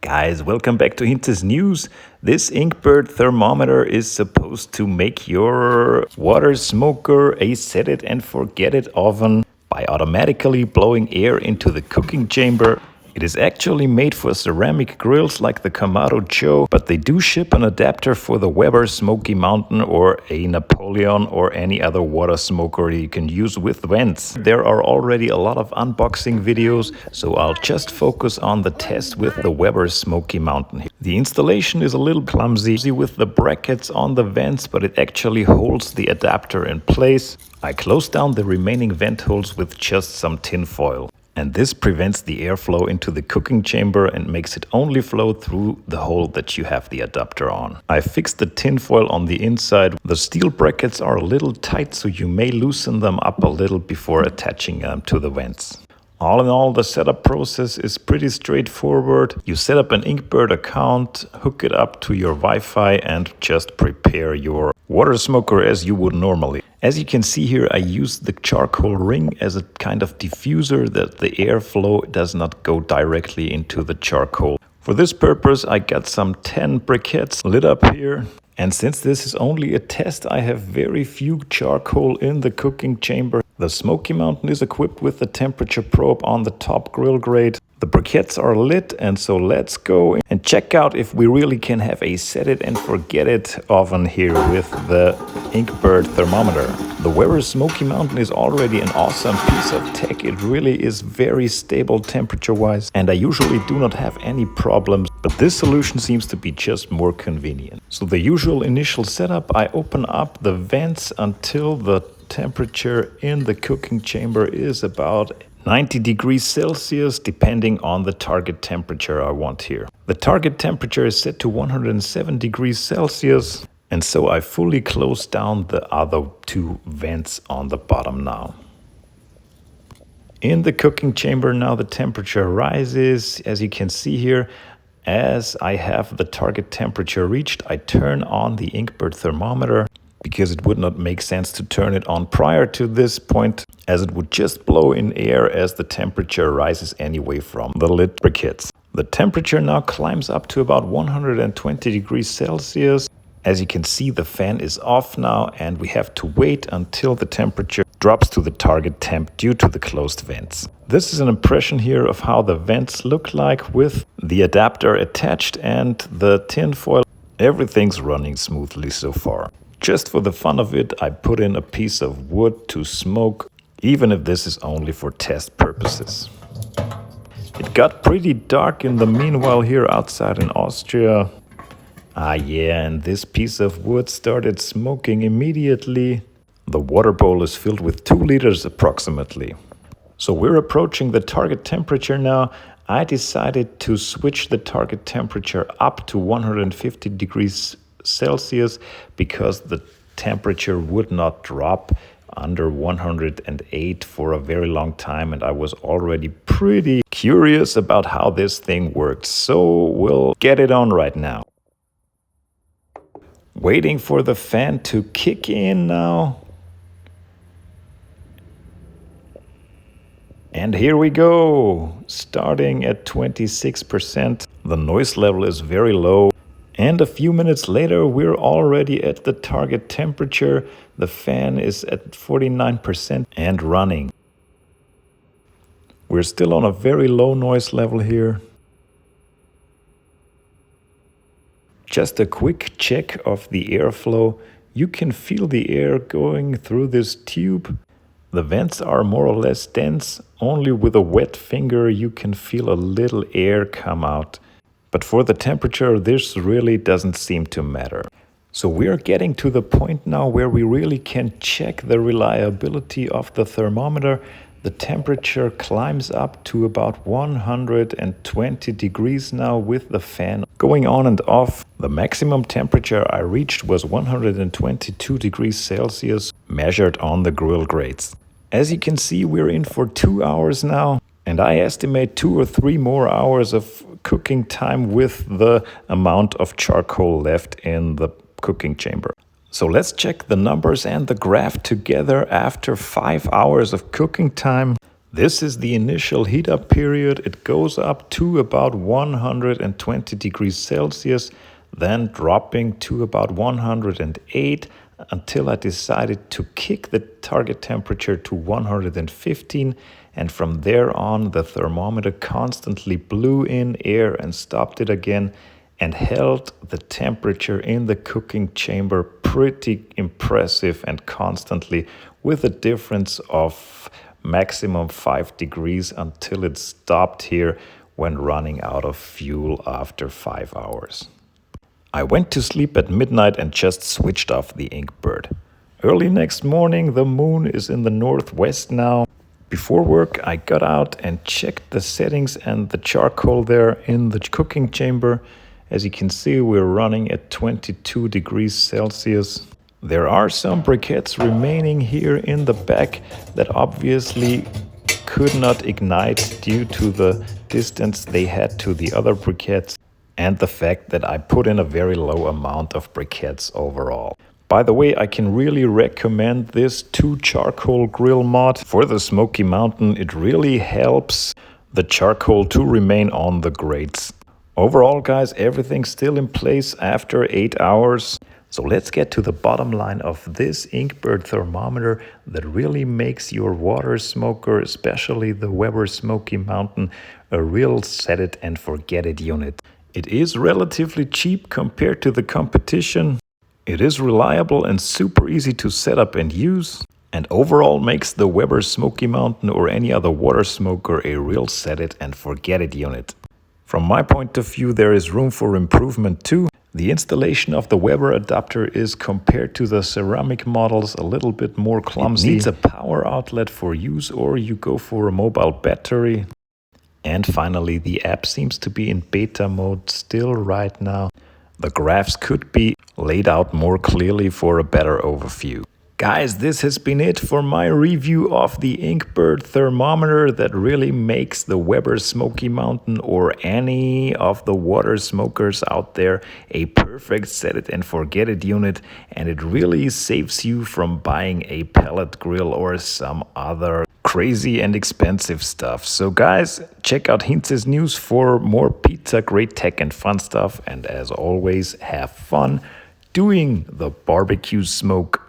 Guys, welcome back to hinzes'news. This Inkbird thermometer is supposed to make your water smoker a set it and forget it oven by automatically blowing air into the cooking chamber. It is actually made for ceramic grills like the Kamado Joe, but they do ship an adapter for the Weber Smokey Mountain or a Napoleon or any other water smoker you can use with vents. There are already a lot of unboxing videos, so I'll just focus on the test with the Weber Smokey Mountain. The installation is a little clumsy with the brackets on the vents, but it actually holds the adapter in place. I closed down the remaining vent holes with just some tin foil. And this prevents the airflow into the cooking chamber and makes it only flow through the hole that you have the adapter on. I fixed the tin foil on the inside. The steel brackets are a little tight, so you may loosen them up a little before attaching them to the vents. All in all, the setup process is pretty straightforward. You set up an Inkbird account, hook it up to your Wi-Fi, and just prepare your water smoker as you would normally. As you can see here, I used the charcoal ring as a kind of diffuser that the airflow does not go directly into the charcoal. For this purpose, I got some 10 briquettes lit up here. And since this is only a test, I have very few charcoal in the cooking chamber. The Smokey Mountain is equipped with the temperature probe on the top grill grate. The briquettes are lit, and so let's go and check out if we really can have a set it and forget it oven here with the Inkbird thermometer. The Weber Smokey Mountain is already an awesome piece of tech. It really is very stable temperature-wise, and I usually do not have any problems, but this solution seems to be just more convenient. So the usual initial setup, I open up the vents until the temperature in the cooking chamber is about 90 degrees Celsius, depending on the target temperature I want here. The target temperature is set to 107 degrees Celsius, and so I fully close down the other two vents on the bottom now. In the cooking chamber now the temperature rises, as you can see here. As I have the target temperature reached, I turn on the Inkbird thermometer, because it would not make sense to turn it on prior to this point, as it would just blow in air as the temperature rises anyway from the lit briquettes. The temperature now climbs up to about 120 degrees Celsius. As you can see, the fan is off now, and we have to wait until the temperature drops to the target temp due to the closed vents. This is an impression here of how the vents look like with the adapter attached and the tin foil. Everything's running smoothly so far. Just for the fun of it, I put in a piece of wood to smoke, even if this is only for test purposes. It got pretty dark in the meanwhile here outside in Austria. Yeah, and this piece of wood started smoking immediately. The water bowl is filled with 2 liters approximately. So we're approaching the target temperature now. I decided to switch the target temperature up to 150 degrees Celsius because the temperature would not drop under 108 for a very long time, and I was already pretty curious about how this thing works, so we'll get it on right now. Waiting for the fan to kick in now. And here we go, starting at 26%. The noise level is very low. And a few minutes later, we're already at the target temperature. The fan is at 49% and running. We're still on a very low noise level here. Just a quick check of the airflow. You can feel the air going through this tube. The vents are more or less dense. Only with a wet finger you can feel a little air come out. But for the temperature, this really doesn't seem to matter. So we're getting to the point now where we really can check the reliability of the thermometer. The temperature climbs up to about 120 degrees now with the fan going on and off. The maximum temperature I reached was 122 degrees Celsius, measured on the grill grates. As you can see, we're in for 2 hours now, and I estimate 2 or 3 more hours of cooking time with the amount of charcoal left in the cooking chamber. So let's check the numbers and the graph together after 5 hours of cooking time. This is the initial heat up period. It goes up to about 120 degrees Celsius, then dropping to about 108 until I decided to kick the target temperature to 115. And from there on, the thermometer constantly blew in air and stopped it again and held the temperature in the cooking chamber pretty impressive and constantly, with a difference of maximum 5 degrees until it stopped here when running out of fuel after 5 hours. I went to sleep at midnight and just switched off the Inkbird. Early next morning, the moon is in the northwest now. Before work, I got out and checked the settings and the charcoal there in the cooking chamber. As you can see, we're running at 22 degrees Celsius. There are some briquettes remaining here in the back that obviously could not ignite due to the distance they had to the other briquettes and the fact that I put in a very low amount of briquettes overall. By the way, I can really recommend this 2 charcoal grill mod for the Smoky Mountain. It really helps the charcoal to remain on the grates. Overall, guys, everything's still in place after 8 hours. So let's get to the bottom line of this Inkbird thermometer that really makes your water smoker, especially the Weber Smokey Mountain, a real set it and forget it unit. It is relatively cheap compared to the competition. It is reliable and super easy to set up and use, and overall makes the Weber Smokey Mountain or any other water smoker a real set it and forget it unit. From my point of view, there is room for improvement too. The installation of the Weber adapter is, compared to the ceramic models, a little bit more clumsy. It needs a power outlet for use, or you go for a mobile battery. And finally, the app seems to be in beta mode still right now. The graphs could be laid out more clearly for a better overview. Guys, this has been it for my review of the Inkbird thermometer that really makes the Weber Smokey Mountain or any of the water smokers out there a perfect set it and forget it unit, and it really saves you from buying a pellet grill or some other crazy and expensive stuff. So guys, check out hinzes'news for more pizza, great tech and fun stuff, and as always, have fun doing the barbecue smoke.